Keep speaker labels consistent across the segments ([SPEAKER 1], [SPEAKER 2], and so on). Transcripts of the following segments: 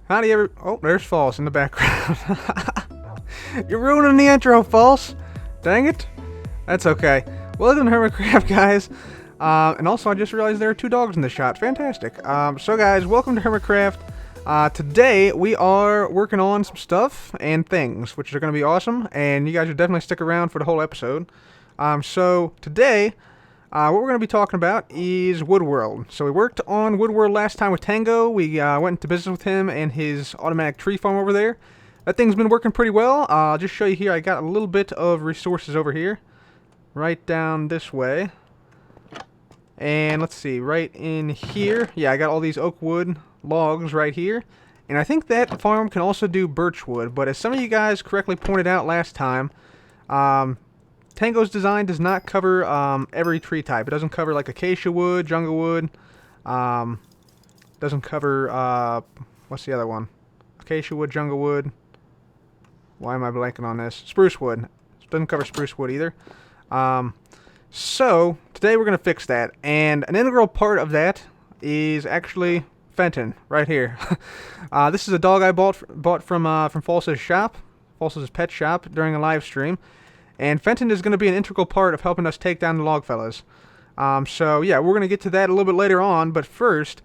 [SPEAKER 1] Howdy, Oh, there's False in the background. You're ruining the intro, False. Dang it. That's okay. Welcome to Hermitcraft, guys. And also, I just realized there are two dogs in the shot. Fantastic. So, guys, welcome to Hermitcraft. Today, we are working on some stuff and things, which are going to be awesome. And you guys should definitely stick around for the whole episode. So, today, what we're going to be talking about is Woodworld. So we worked on Woodworld last time with Tango. We went into business with him and his automatic tree farm over there. That thing's been working pretty well. I'll just show you here. I got a little bit of resources over here. Right down this way. And let's see, right in here. Yeah, I got all these oak wood logs right here. And I think that farm can also do birch wood. But as some of you guys correctly pointed out last time, Tango's design does not cover every tree type. It doesn't cover like acacia wood, jungle wood. Doesn't cover what's the other one? Acacia wood, jungle wood. Why am I blanking on this? Spruce wood. Doesn't cover spruce wood either. So today we're gonna fix that, and an integral part of that is actually Fenton right here. This is a dog I bought from False's shop, False's pet shop during a live stream. And Fenton is going to be an integral part of helping us take down the Logfellas. So yeah, we're going to get to that a little bit later on, but first,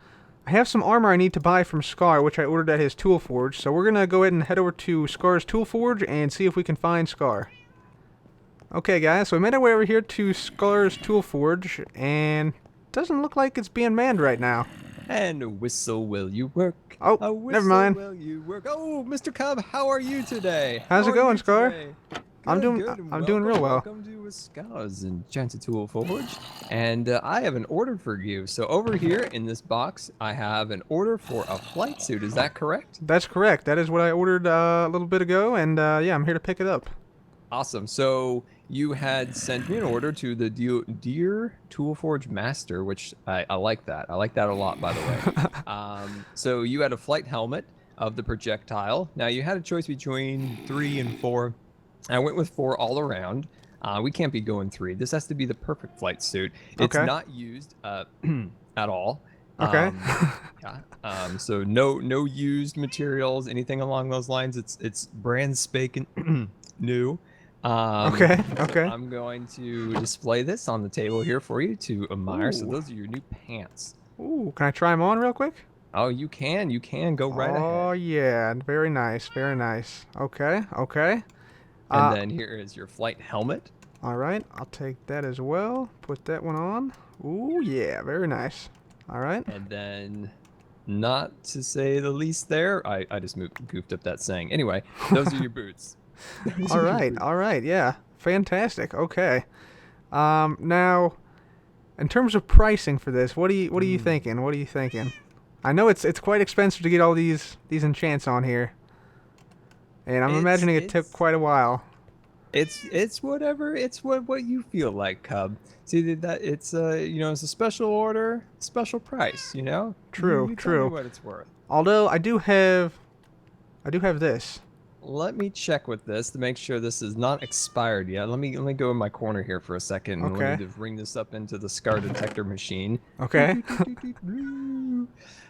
[SPEAKER 1] I have some armor I need to buy from Scar, which I ordered at his tool forge. So we're going to go ahead and head over to Scar's tool forge and see if we can find Scar. Okay guys, so we made our way over here to Scar's tool forge, and it doesn't look like it's being manned right now.
[SPEAKER 2] And a whistle will you work?
[SPEAKER 1] Oh, never mind.
[SPEAKER 2] Will you work? Oh, Mr. Cub, how are you today?
[SPEAKER 1] How's it going, Scar?
[SPEAKER 2] Today?
[SPEAKER 1] I'm doing real well.
[SPEAKER 2] Welcome to Scar's Enchanted Tool Forge, and I have an order for you. So over here in this box, I have an order for a flight suit. Is that correct?
[SPEAKER 1] That's correct. That is what I ordered a little bit ago, and yeah, I'm here to pick it up.
[SPEAKER 2] Awesome. So you had sent me an order to the Dear Tool Forge Master, which I like that. I like that a lot, by the way. So you had a flight helmet of the projectile. Now you had a choice between 3 and 4. I went with 4 all around. We can't be going 3. This has to be the perfect flight suit. It's not used at all.
[SPEAKER 1] Okay.
[SPEAKER 2] Yeah. So no used materials, anything along those lines. It's brand spanking new.
[SPEAKER 1] Okay.
[SPEAKER 2] I'm going to display this on the table here for you to admire. Ooh. So those are your new pants.
[SPEAKER 1] Ooh, can I try them on real quick?
[SPEAKER 2] Oh, you can. You can go right ahead.
[SPEAKER 1] Oh yeah, very nice, very nice. Okay.
[SPEAKER 2] And then here is your flight helmet.
[SPEAKER 1] All right, I'll take that as well. Put that one on. Ooh, yeah, very nice. All right.
[SPEAKER 2] And then, not to say the least there, I just goofed up that saying. Anyway, those are your boots.
[SPEAKER 1] All right, yeah. Fantastic, okay. Now, in terms of pricing for this, what are you thinking? What are you thinking? I know it's quite expensive to get all these enchants on here. And I'm imagining it took quite a while.
[SPEAKER 2] It's whatever. It's what you feel like, Cub. See that it's it's a special order, special price. You know.
[SPEAKER 1] True.
[SPEAKER 2] Tell me what it's worth.
[SPEAKER 1] Although I do have this.
[SPEAKER 2] Let me check with this to make sure this is not expired yet. Let me go in my corner here for a second.
[SPEAKER 1] Okay.
[SPEAKER 2] Let me just bring this up into the Scar detector machine.
[SPEAKER 1] Okay.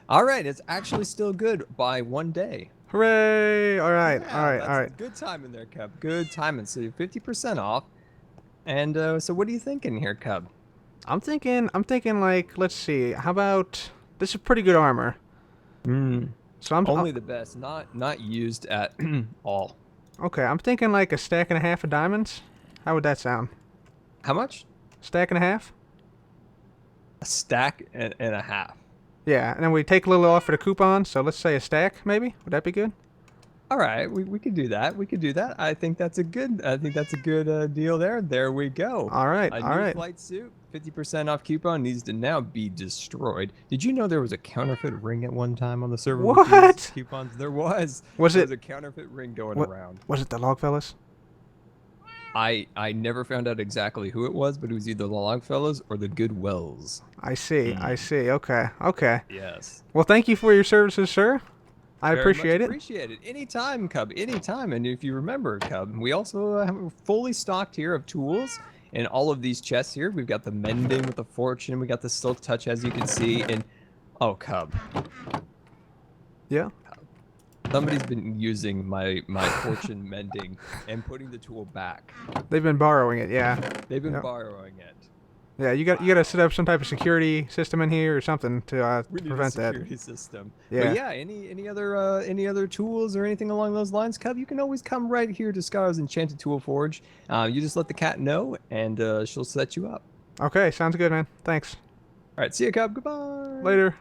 [SPEAKER 2] All right, it's actually still good by 1 day.
[SPEAKER 1] Hooray! All right.
[SPEAKER 2] Good timing there, Cub. Good timing. So you're 50% off. And so what are you thinking here, Cub?
[SPEAKER 1] I'm thinking like, let's see. How about this is pretty good armor. So I'm
[SPEAKER 2] only the best, not used at all.
[SPEAKER 1] Okay, I'm thinking like a stack and a half of diamonds. How would that sound?
[SPEAKER 2] How much?
[SPEAKER 1] Stack and a half.
[SPEAKER 2] A stack and a half.
[SPEAKER 1] Yeah, and then we take a little off for the coupon, so let's say a stack, maybe. Would that be good?
[SPEAKER 2] All right, we could do that. I think that's a good deal there. There we go.
[SPEAKER 1] All right,
[SPEAKER 2] a new flight suit, 50% off coupon needs to now be destroyed. Did you know there was a counterfeit ring at one time on the server?
[SPEAKER 1] What?
[SPEAKER 2] Coupons? There was.
[SPEAKER 1] There was
[SPEAKER 2] a counterfeit ring going around.
[SPEAKER 1] Was it the Logfellas?
[SPEAKER 2] I never found out exactly who it was, but it was either the Logfellas or the Goodwells.
[SPEAKER 1] I see. Okay.
[SPEAKER 2] Yes.
[SPEAKER 1] Well, thank you for your services, sir. I appreciate it.
[SPEAKER 2] Appreciate it. Anytime, Cub. Anytime. And if you remember, Cub, we also have fully stocked here of tools in all of these chests here. We've got the mending with the fortune. We got the silk touch, as you can see. And oh, Cub.
[SPEAKER 1] Yeah.
[SPEAKER 2] Somebody's been using my fortune mending and putting the tool back.
[SPEAKER 1] They've been borrowing it, yeah.
[SPEAKER 2] They've been
[SPEAKER 1] Yep.
[SPEAKER 2] borrowing it.
[SPEAKER 1] Yeah, you got to set up some type of security system in here or something to
[SPEAKER 2] We need
[SPEAKER 1] prevent
[SPEAKER 2] a
[SPEAKER 1] that.
[SPEAKER 2] security system.
[SPEAKER 1] Yeah.
[SPEAKER 2] But yeah, any other tools or anything along those lines, Cub, you can always come right here to Scar's Enchanted Tool Forge. You just let the cat know, and she'll set you up.
[SPEAKER 1] Okay, sounds good, man. Thanks.
[SPEAKER 2] All right, see you, Cub. Goodbye.
[SPEAKER 1] Later.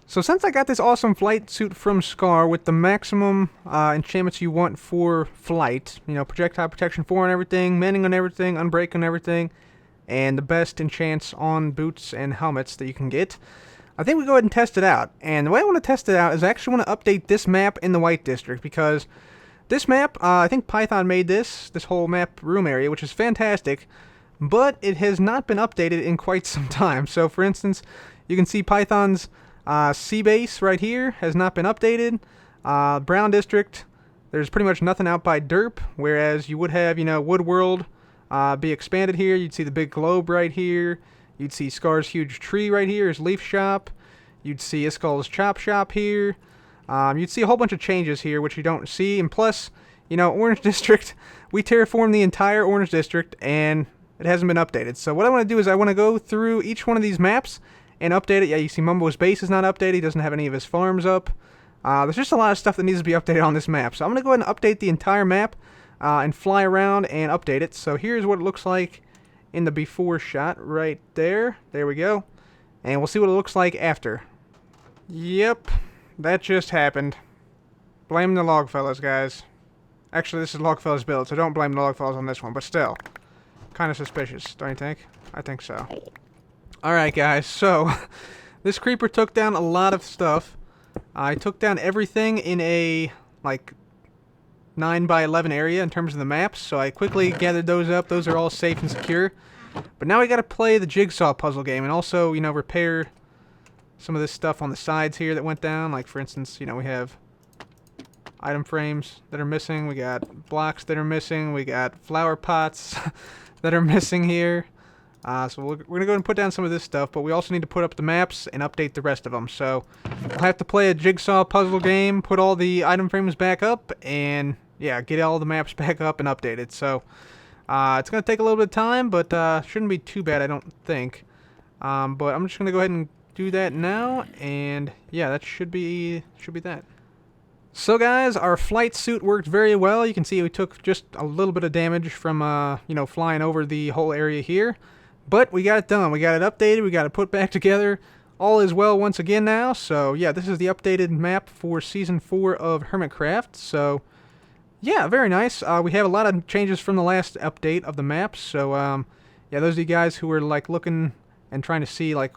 [SPEAKER 1] So since I got this awesome flight suit from Scar with the maximum enchantments you want for flight, you know, projectile protection 4 on everything, mending on everything, unbreak on everything, and the best enchants on boots and helmets that you can get, I think we go ahead and test it out. And the way I want to test it out is I actually want to update this map in the White District, because this map, I think Python made this whole map room area, which is fantastic, but it has not been updated in quite some time. So for instance, you can see Python's sea base right here has not been updated. Brown District, there's pretty much nothing out by Derp, whereas you would have, you know, Woodworld be expanded here. You'd see the big globe right here. You'd see Scar's huge tree right here, his leaf shop. You'd see Iskal's chop shop here. You'd see a whole bunch of changes here, which you don't see. And plus, you know, Orange District, we terraformed the entire Orange District, and it hasn't been updated. So what I want to do is I want to go through each one of these maps and update it. Yeah, you see Mumbo's base is not updated. He doesn't have any of his farms up. There's just a lot of stuff that needs to be updated on this map. So I'm going to go ahead and update the entire map and fly around and update it. So here's what it looks like in the before shot right there. There we go. And we'll see what it looks like after. Yep, that just happened. Blame the Logfellas, guys. Actually, this is Logfellas' build, so don't blame the Logfellas on this one, but still. Kind of suspicious, don't you think? I think so. Alright, guys, so this creeper took down a lot of stuff. I took down everything in a, like, 9 by 11 area in terms of the maps, so I quickly gathered those up. Those are all safe and secure. But now we gotta play the jigsaw puzzle game and also, you know, repair some of this stuff on the sides here that went down. Like, for instance, you know, we have item frames that are missing. We got blocks that are missing. We got flower pots that are missing here. So we're going to go and put down some of this stuff, but we also need to put up the maps and update the rest of them. So we'll have to play a jigsaw puzzle game, put all the item frames back up, and yeah, get all the maps back up and updated. So it's going to take a little bit of time, but shouldn't be too bad, I don't think. But I'm just going to go ahead and do that now, and yeah, that should be that. So guys, our flight suit worked very well. You can see we took just a little bit of damage from you know, flying over the whole area here. But we got it done. We got it updated. We got it put back together. All is well once again now. So yeah, this is the updated map for Season 4 of Hermitcraft. So yeah, very nice. We have a lot of changes from the last update of the map. So yeah, those of you guys who are like looking and trying to see like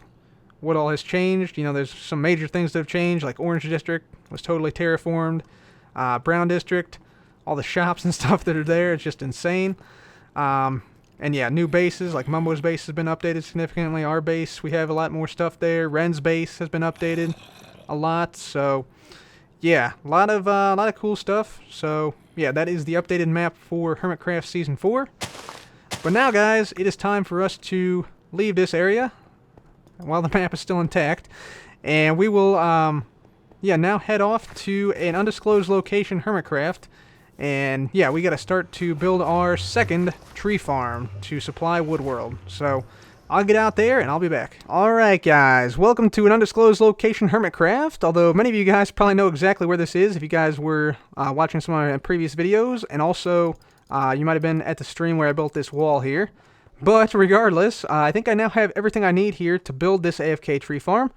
[SPEAKER 1] what all has changed, you know, there's some major things that have changed. Like Orange District was totally terraformed. Brown District, all the shops and stuff that are there, it's just insane. And yeah, new bases, like Mumbo's base has been updated significantly. Our base, we have a lot more stuff there. Ren's base has been updated a lot. So yeah, a lot of cool stuff. So yeah, that is the updated map for Hermitcraft Season 4. But now, guys, it is time for us to leave this area while the map is still intact. And we will, yeah, now head off to an undisclosed location, Hermitcraft. And yeah, we got to start to build our second tree farm to supply Woodworld. So I'll get out there and I'll be back. Alright guys, welcome to an undisclosed location, Hermitcraft. Although many of you guys probably know exactly where this is if you guys were watching some of my previous videos. And also, you might have been at the stream where I built this wall here. But regardless, I think I now have everything I need here to build this AFK Tree Farm.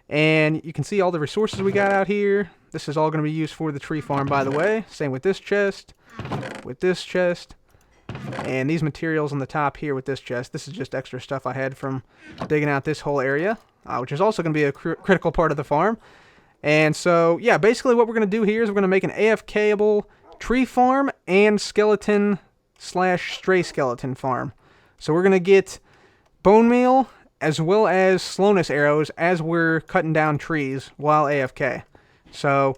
[SPEAKER 1] And you can see all the resources we got out here. This is all going to be used for the tree farm, by the way. Same with this chest, and these materials on the top here with this chest. This is just extra stuff I had from digging out this whole area, which is also going to be a critical part of the farm. And so, yeah, basically what we're going to do here is we're going to make an AFK-able tree farm and skeleton/stray skeleton farm. So we're going to get bone meal as well as slowness arrows as we're cutting down trees while AFK. So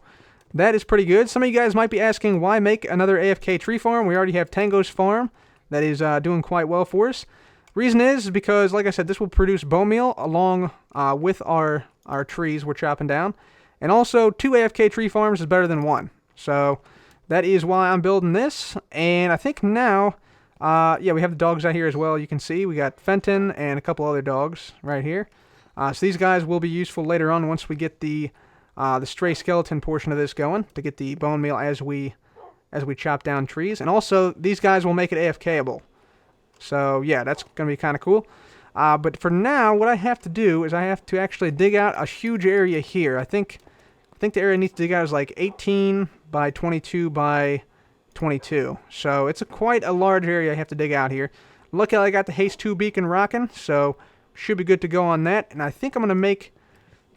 [SPEAKER 1] that is pretty good. Some of you guys might be asking why make another AFK tree farm. We already have Tango's farm that is doing quite well for us. Reason is because, like I said, this will produce bone meal along with our trees we're chopping down. And also, 2 AFK Tree Farms is better than 1. So, that is why I'm building this. And I think now, yeah, we have the dogs out here as well. You can see we got Fenton and a couple other dogs right here. So these guys will be useful later on once we get the stray skeleton portion of this going, to get the bone meal as we chop down trees. And also, these guys will make it AFKable. So, yeah, that's going to be kind of cool. But for now, what I have to do is I have to actually dig out a huge area here. I think the area I need to dig out is like 18 by 22 by 22. So it's quite a large area I have to dig out here. Luckily, I got the Haste 2 beacon rocking, so should be good to go on that. And I think I'm going to make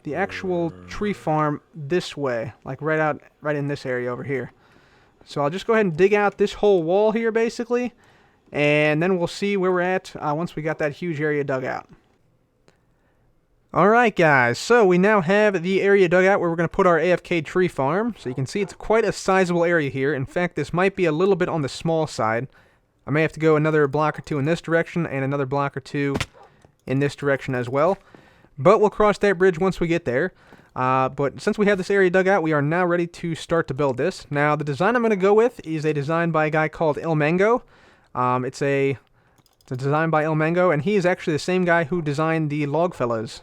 [SPEAKER 1] the actual tree farm this way, like right in this area over here. So I'll just go ahead and dig out this whole wall here, basically. And then we'll see where we're at once we got that huge area dug out. Alright guys, so we now have the area dug out where we're going to put our AFK tree farm. So you can see it's quite a sizable area here. In fact, this might be a little bit on the small side. I may have to go another block or 2 in this direction and another block or 2 in this direction as well. But we'll cross that bridge once we get there. But since we have this area dug out, we are now ready to start to build this. Now, the design I'm going to go with is a design by a guy called Il Mango. It's a design by Il Mango, and he is actually the same guy who designed the Logfellas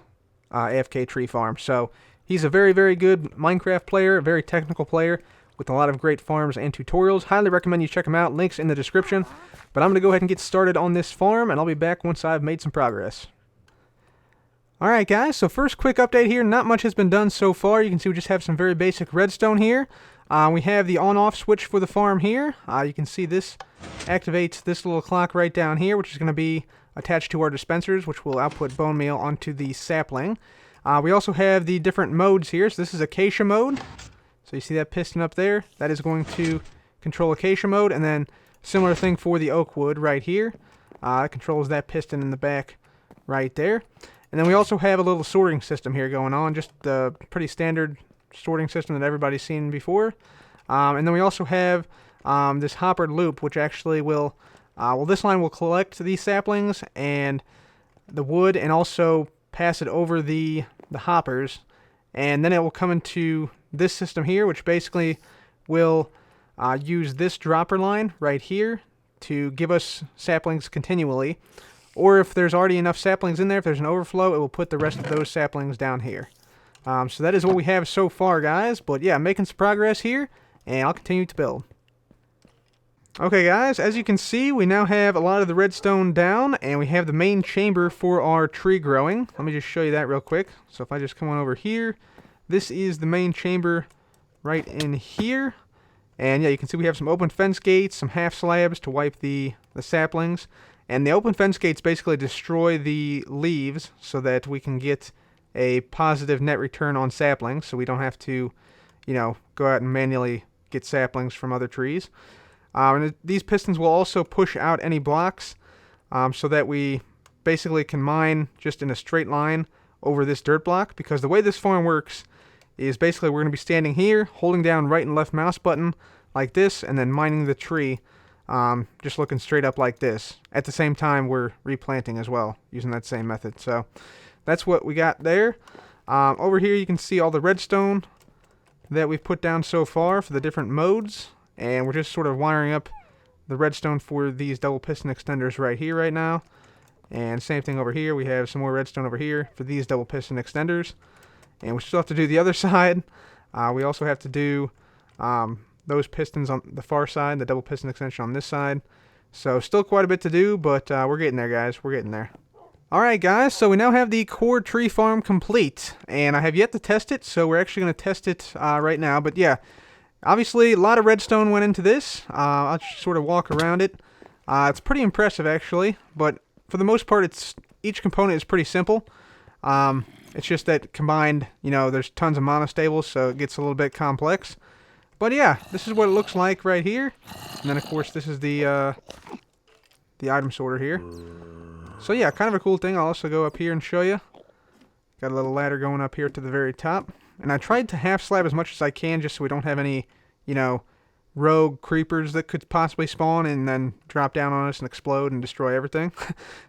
[SPEAKER 1] AFK Tree Farm. So he's a very, very good Minecraft player, a very technical player with a lot of great farms and tutorials. Highly recommend you check him out. Links in the description. But I'm going to go ahead and get started on this farm, and I'll be back once I've made some progress. Alright guys, so first quick update here. Not much has been done so far. You can see we just have some very basic redstone here. We have the on-off switch for the farm here. You can see this activates this little clock right down here, which is going to be attached to our dispensers, which will output bone meal onto the sapling. We also have the different modes here. So this is acacia mode. So you see that piston up there? That is going to control acacia mode. And then similar thing for the oak wood right here. It controls that piston in the back right there. And then we also have a little sorting system here going on. Just the pretty standard sorting system that everybody's seen before. And then we also have this hoppered loop, which actually will, this line will collect these saplings and the wood and also pass it over the hoppers. And then it will come into this system here, which basically will use this dropper line right here to give us saplings continually. Or if there's already enough saplings in there, if there's an overflow, it will put the rest of those saplings down here. So that is what we have so far, guys. But yeah, making some progress here, and I'll continue to build. Okay, guys, as you can see, we now have a lot of the redstone down, and we have the main chamber for our tree growing. Let me just show you that real quick. So if I just come on over here, this is the main chamber right in here. And yeah, you can see we have some open fence gates, some half slabs to wipe the saplings. And the open fence gates basically destroy the leaves so that we can get a positive net return on saplings, so we don't have to, go out and manually get saplings from other trees. And these pistons will also push out any blocks so that we basically can mine just in a straight line over this dirt block, because the way this farm works is basically we're going to be standing here, holding down right and left mouse button like this, and then mining the tree just looking straight up like this. At the same time, we're replanting as well, using that same method. So that's what we got there. Over here you can see all the redstone that we've put down so far for the different modes, and we're just sort of wiring up the redstone for these double piston extenders right here right now. And same thing over here, we have some more redstone over here for these double piston extenders. And we still have to do the other side. We also have to do those pistons on the far side, the double piston extension on this side. So still quite a bit to do, but we're getting there, guys. We're getting there. Alright guys, so we now have the core tree farm complete, and I have yet to test it, so we're actually going to test it right now. But yeah, obviously a lot of redstone went into this. I'll just sort of walk around it. It's pretty impressive actually, but for the most part each component is pretty simple. It's just that combined, there's tons of monostables, so it gets a little bit complex. But yeah, this is what it looks like right here. And then of course this is the item sorter here. So yeah, kind of a cool thing. I'll also go up here and show you. Got a little ladder going up here to the very top. And I tried to half slab as much as I can just so we don't have any, rogue creepers that could possibly spawn and then drop down on us and explode and destroy everything.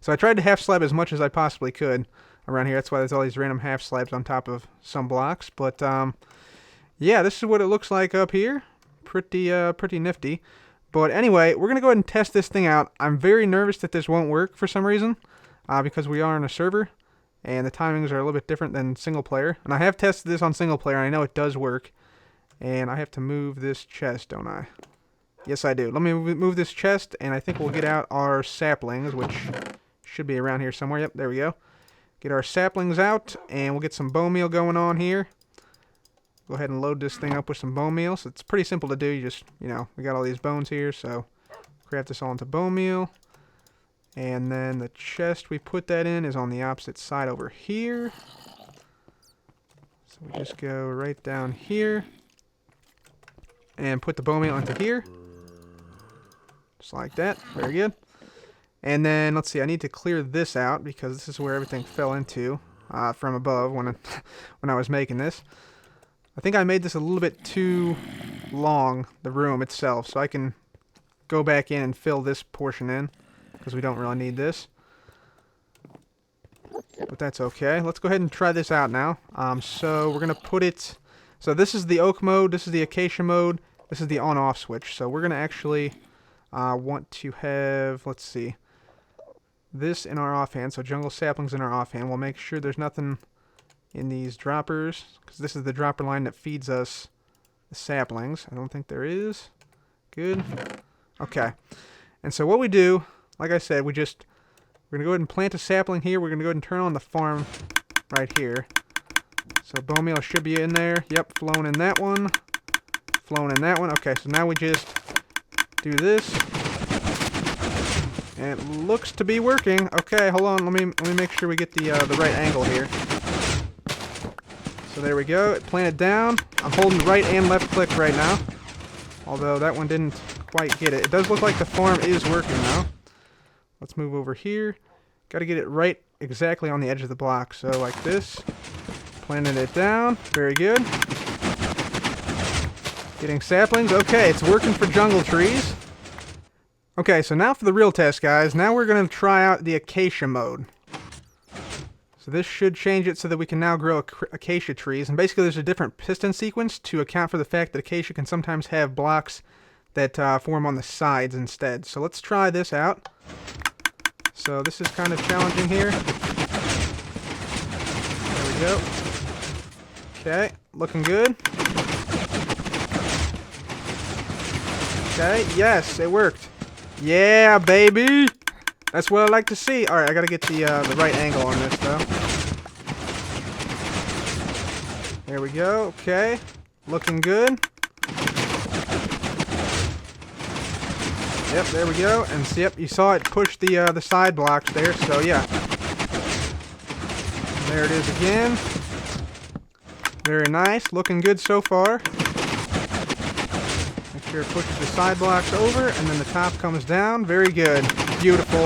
[SPEAKER 1] So I tried to half slab as much as I possibly could. around here. That's why there's all these random half slabs on top of some blocks. But yeah, this is what it looks like up here. Pretty nifty. But anyway, we're gonna go ahead and test this thing out. I'm very nervous that this won't work for some reason, because we are on a server, and the timings are a little bit different than single player. And I have tested this on single player, and I know it does work. And I have to move this chest, don't I? Yes, I do. Let me move this chest, and I think we'll get out our saplings, which should be around here somewhere. Yep, there we go. Get our saplings out, and we'll get some bone meal going on here. Go ahead and load this thing up with some bone meal. So it's pretty simple to do. You just, we got all these bones here, so craft this all into bone meal. And then the chest we put that in is on the opposite side over here. So we just go right down here and put the bone meal into here. Just like that. Very good. And then, let's see, I need to clear this out because this is where everything fell into from above when I was making this. I think I made this a little bit too long, the room itself, so I can go back in and fill this portion in because we don't really need this. But that's okay. Let's go ahead and try this out now. So we're going to put it... So this is the oak mode, this is the acacia mode, this is the on-off switch. So we're going to actually want to have, let's see, this in our offhand. So jungle saplings in our offhand. We'll make sure there's nothing in these droppers, because this is the dropper line that feeds us the saplings. I don't think there is. Good. Okay. And so what we do, like I said, we're going to go ahead and plant a sapling here. We're going to go ahead and turn on the farm right here. So bone meal should be in there. Yep, flowing in that one. Flowing in that one. Okay, so now we just do this. And it looks to be working. Okay, hold on. Let me make sure we get the right angle here. So there we go. It planted down. I'm holding right and left click right now. Although that one didn't quite get it. It does look like the farm is working now. Let's move over here. Got to get it right exactly on the edge of the block. So like this. Planted it down. Very good. Getting saplings. Okay, it's working for jungle trees. Okay, so now for the real test, guys. Now we're going to try out the acacia mode. So this should change it so that we can now grow acacia trees. And basically there's a different piston sequence to account for the fact that acacia can sometimes have blocks that form on the sides instead. So let's try this out. So this is kind of challenging here. There we go. Okay, looking good. Okay, yes, it worked. Yeah, baby! That's what I like to see. Alright, I gotta get the right angle on this, though. There we go, okay. Looking good. Yep, there we go. And yep, you saw it push the side blocks there, so yeah. There it is again. Very nice, looking good so far. Make sure it pushes the side blocks over, and then the top comes down. Very good. Beautiful.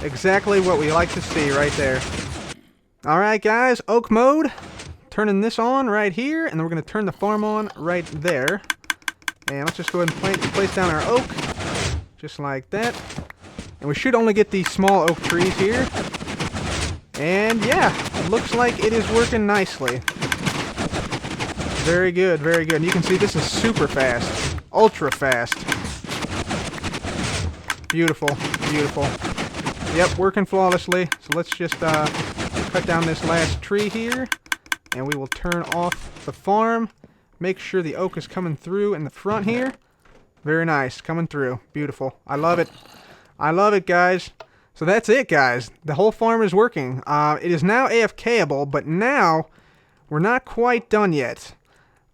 [SPEAKER 1] Exactly what we like to see right there. Alright guys, oak mode. Turning this on right here, and then we're going to turn the farm on right there. And let's just go ahead and place down our oak. Just like that. And we should only get these small oak trees here. And yeah, it looks like it is working nicely. Very good, very good. And you can see this is super fast. Ultra fast. Beautiful, beautiful. Yep, working flawlessly. So let's just cut down this last tree here. And we will turn off the farm. Make sure the oak is coming through in the front here. Very nice, coming through. Beautiful. I love it. I love it, guys. So that's it, guys. The whole farm is working. It is now AFKable, but now we're not quite done yet.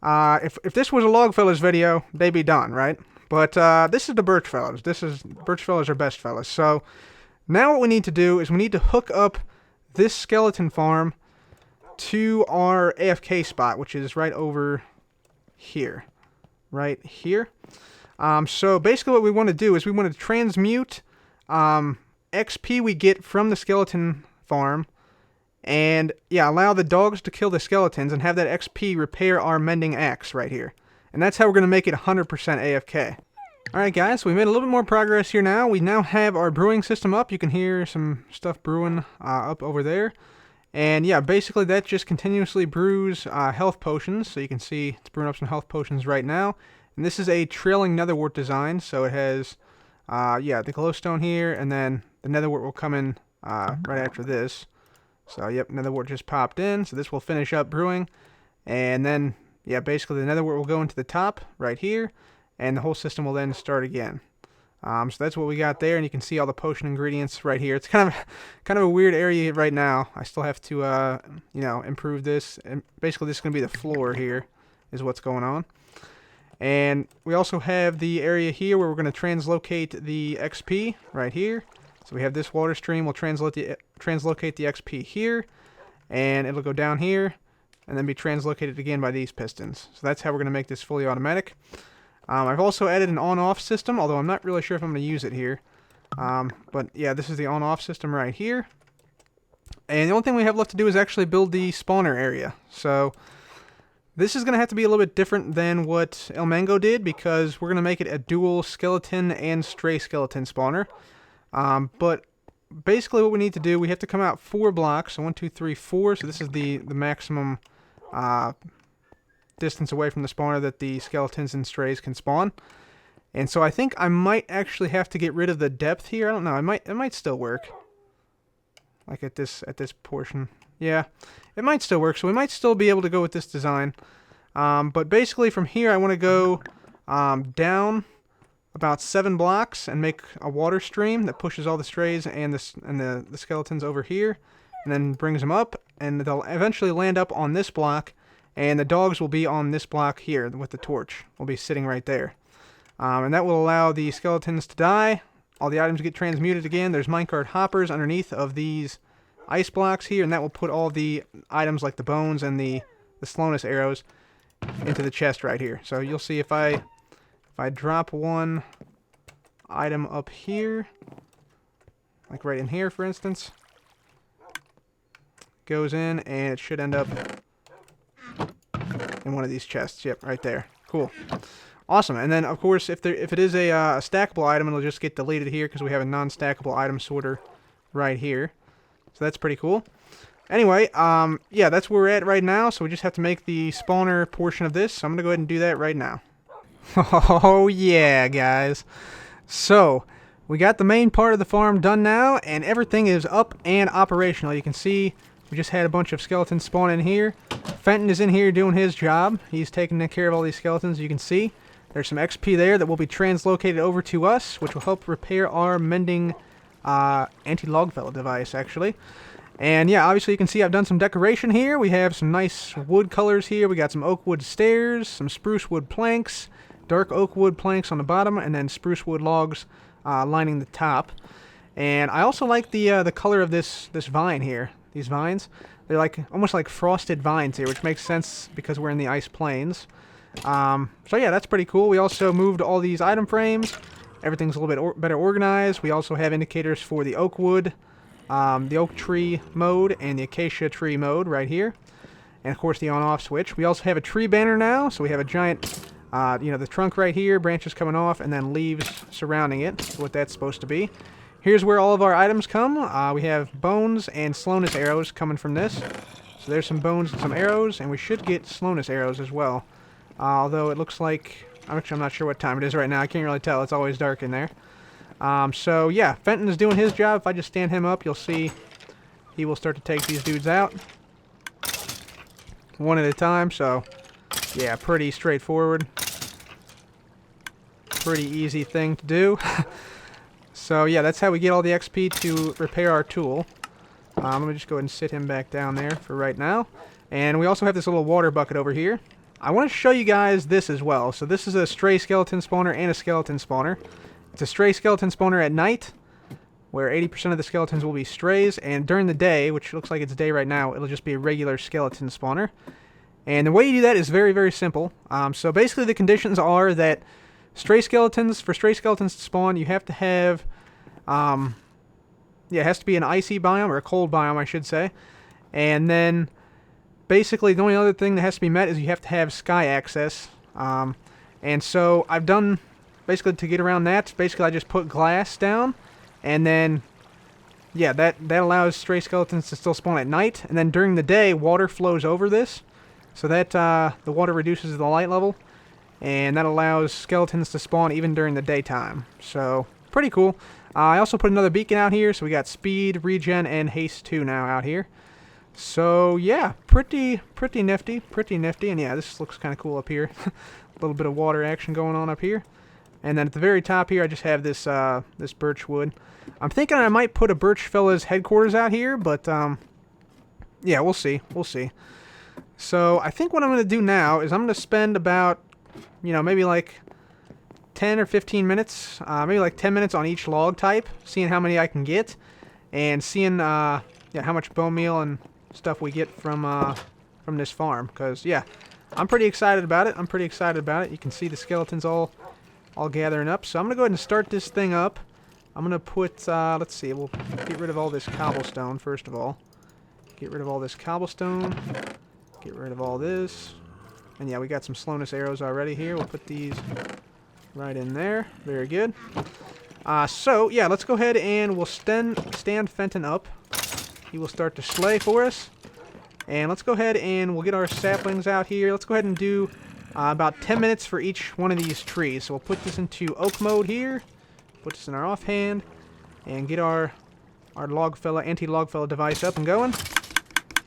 [SPEAKER 1] If this was a Logfellas video, they'd be done, right? But this is the Birchfellas. Birchfellas are best fellas. So now what we need to do is we need to hook up this skeleton farm to our AFK spot, which is right over here. Right here. So basically what we want to do is we want to transmute XP we get from the skeleton farm, and yeah, allow the dogs to kill the skeletons and have that XP repair our mending axe right here. And that's how we're going to make it 100% AFK. Alright guys, so we made a little bit more progress here now. We now have our brewing system up. You can hear some stuff brewing up over there. And yeah, basically that just continuously brews health potions. So you can see it's brewing up some health potions right now. And this is a trailing netherwort design. So it has, yeah, the glowstone here, and then the netherwort will come in right after this. So yep, netherwort just popped in. So this will finish up brewing. And then, yeah, basically the netherwort will go into the top right here. And the whole system will then start again. So that's what we got there, and you can see all the potion ingredients right here. It's kind of a weird area right now. I still have to, you know, improve this. And basically, this is going to be the floor here, is what's going on. And we also have the area here where we're going to translocate the XP right here. So we have this water stream. We'll translocate the XP here, and it'll go down here, and then be translocated again by these pistons. So that's how we're going to make this fully automatic. I've also added an on-off system, although I'm not really sure if I'm going to use it here. But yeah, this is the on-off system right here. And the only thing we have left to do is actually build the spawner area. So this is going to have to be a little bit different than what El Mango did, because we're going to make it a dual skeleton and stray skeleton spawner. But basically what we need to do, we have to come out 4 blocks. So 1, 2, 3, 4. So this is the maximum distance away from the spawner that the skeletons and strays can spawn. And so I think I might actually have to get rid of the depth here. I don't know. It might still work. Like at this portion. Yeah, it might still work. So we might still be able to go with this design. But basically from here I want to go down about 7 blocks and make a water stream that pushes all the strays and the skeletons over here, and then brings them up, and they'll eventually land up on this block. And the dogs will be on this block here with the torch. Will be sitting right there. And that will allow the skeletons to die. All the items get transmuted again. There's minecart hoppers underneath of these ice blocks here, and that will put all the items like the bones and the slowness arrows into the chest right here. So you'll see if I drop one item up here, like right in here for instance, goes in and it should end up in one of these chests. Yep, right there. Cool. Awesome. And then, of course, if it is a stackable item, it'll just get deleted here because we have a non-stackable item sorter right here. So that's pretty cool. Anyway, yeah, that's where we're at right now. So we just have to make the spawner portion of this. So I'm going to go ahead and do that right now. Oh, yeah, guys. So we got the main part of the farm done now, and everything is up and operational. You can see we just had a bunch of skeletons spawn in here. Fenton is in here doing his job. He's taking care of all these skeletons, you can see. There's some XP there that will be translocated over to us, which will help repair our mending anti-logfella device, actually. And yeah, obviously you can see I've done some decoration here. We have some nice wood colors here. We got some oak wood stairs, some spruce wood planks, dark oak wood planks on the bottom, and then spruce wood logs lining the top. And I also like the color of this vine here. These vines, they're like almost like frosted vines here, which makes sense because we're in the ice plains. So yeah, that's pretty cool. We also moved all these item frames. Everything's a little bit better organized. We also have indicators for the oak wood, the oak tree mode, and the acacia tree mode right here. And of course the on-off switch. We also have a tree banner now, so we have a giant, you know, the trunk right here, branches coming off, and then leaves surrounding it. That's what that's supposed to be. Here's where all of our items come. We have bones and slowness arrows coming from this. So there's some bones and some arrows, and we should get slowness arrows as well. Although it looks like, I'm not sure what time it is right now. I can't really tell. It's always dark in there. So yeah, Fenton is doing his job. If I just stand him up, you'll see he will start to take these dudes out one at a time. So yeah, pretty straightforward. Pretty easy thing to do. So yeah, that's how we get all the XP to repair our tool. Let me just go ahead and sit him back down there for right now. And we also have this little water bucket over here. I want to show you guys this as well. So this is a stray skeleton spawner and a skeleton spawner. It's a stray skeleton spawner at night, where 80% of the skeletons will be strays, and during the day, which looks like it's day right now, it'll just be a regular skeleton spawner. And the way you do that is very, very simple. So basically the conditions are that for stray skeletons to spawn, you have to have, yeah, it has to be an icy biome, or a cold biome, I should say. And then basically the only other thing that has to be met is you have to have sky access. And so I've done, basically to get around that, basically I just put glass down, and then yeah, that allows stray skeletons to still spawn at night, and then during the day, water flows over this, so that the water reduces the light level, and that allows skeletons to spawn even during the daytime. So, pretty cool. I also put another beacon out here, so we got speed, regen, and haste 2 now out here. So, yeah, pretty nifty, and yeah, this looks kind of cool up here. A little bit of water action going on up here. And then at the very top here, I just have this this birch wood. I'm thinking I might put a Birchfella's headquarters out here, but, yeah, we'll see. So, I think what I'm going to do now is I'm going to spend about, you know, maybe like 10 or 15 minutes, maybe like 10 minutes on each log type, seeing how many I can get, and seeing, yeah, how much bone meal and stuff we get from this farm, because, yeah, I'm pretty excited about it. You can see the skeletons all gathering up, so I'm going to go ahead and start this thing up. I'm going to put, let's see, we'll get rid of all this cobblestone, first of all. Get rid of all this cobblestone. Get rid of all this. And yeah, we got some slowness arrows already here. We'll put these right in there. Very good. So, yeah, let's go ahead and we'll stand Fenton up. He will start to slay for us. And let's go ahead and we'll get our saplings out here. Let's go ahead and do about 10 minutes for each one of these trees. So we'll put this into oak mode here. Put this in our offhand. And get our anti-logfella device up and going.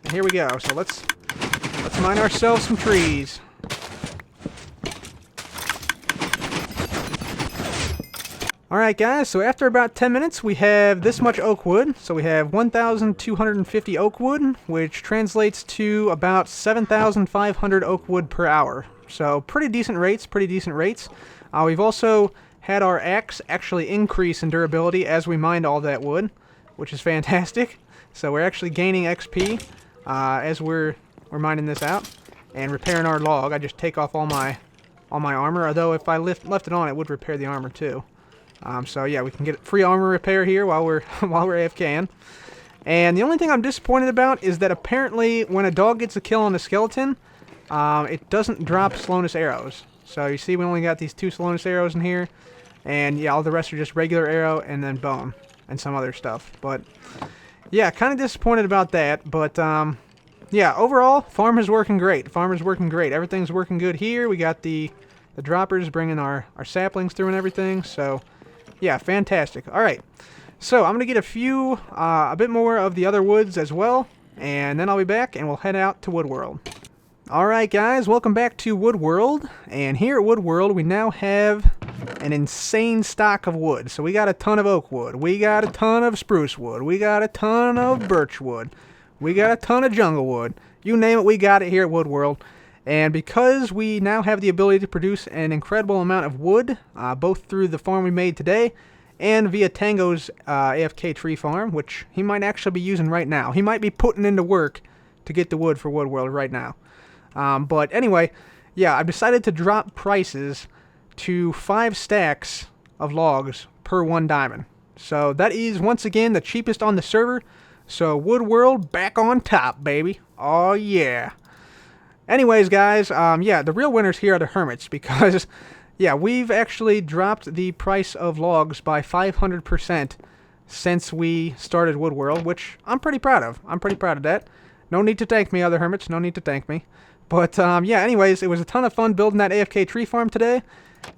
[SPEAKER 1] And here we go. So let's mine ourselves some trees. Alright guys, so after about 10 minutes we have this much oak wood. So we have 1,250 oak wood, which translates to about 7,500 oak wood per hour. So pretty decent rates, we've also had our axe actually increase in durability as we mined all that wood, which is fantastic. So we're actually gaining XP as we're mining this out and repairing our log. I just take off all my armor, although if I left it on, it would repair the armor too. So yeah, we can get free armor repair here while we're AFKing. And the only thing I'm disappointed about is that apparently when a dog gets a kill on a skeleton, it doesn't drop slowness arrows. So you see we only got these 2 slowness arrows in here, and yeah, all the rest are just regular arrow and then bone and some other stuff. But yeah, kind of disappointed about that. But yeah, overall, farm is working great. Everything's working good here. We got the droppers bringing our saplings through and everything. So yeah, fantastic. Alright, so I'm going to get a bit more of the other woods as well, and then I'll be back and we'll head out to Woodworld. Alright guys, welcome back to Woodworld, and here at Woodworld we now have an insane stock of wood. So we got a ton of oak wood, we got a ton of spruce wood, we got a ton of birch wood, we got a ton of jungle wood. You name it, we got it here at Woodworld. And because we now have the ability to produce an incredible amount of wood, both through the farm we made today and via Tango's AFK Tree Farm, which he might actually be using right now. He might be putting into work to get the wood for Woodworld right now. But anyway, yeah, I've decided to drop prices to 5 stacks of logs per 1 diamond. So that is, once again, the cheapest on the server. So Woodworld back on top, baby. Oh, yeah. Anyways, guys, yeah, the real winners here are the hermits, because, yeah, we've actually dropped the price of logs by 500% since we started Woodworld, which I'm pretty proud of. That. No need to thank me, other hermits. No need to thank me. But, yeah, anyways, it was a ton of fun building that AFK Tree Farm today,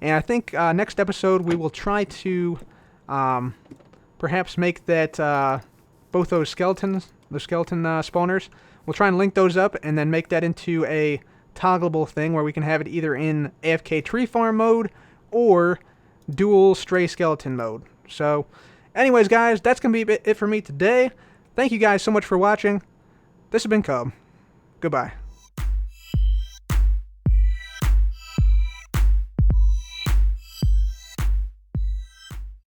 [SPEAKER 1] and I think next episode we will try to perhaps make that, both those skeleton spawners, we'll try and link those up and then make that into a toggleable thing where we can have it either in AFK Tree Farm mode or dual stray skeleton mode. So, anyways, guys, that's going to be it for me today. Thank you guys so much for watching. This has been Cub. Goodbye.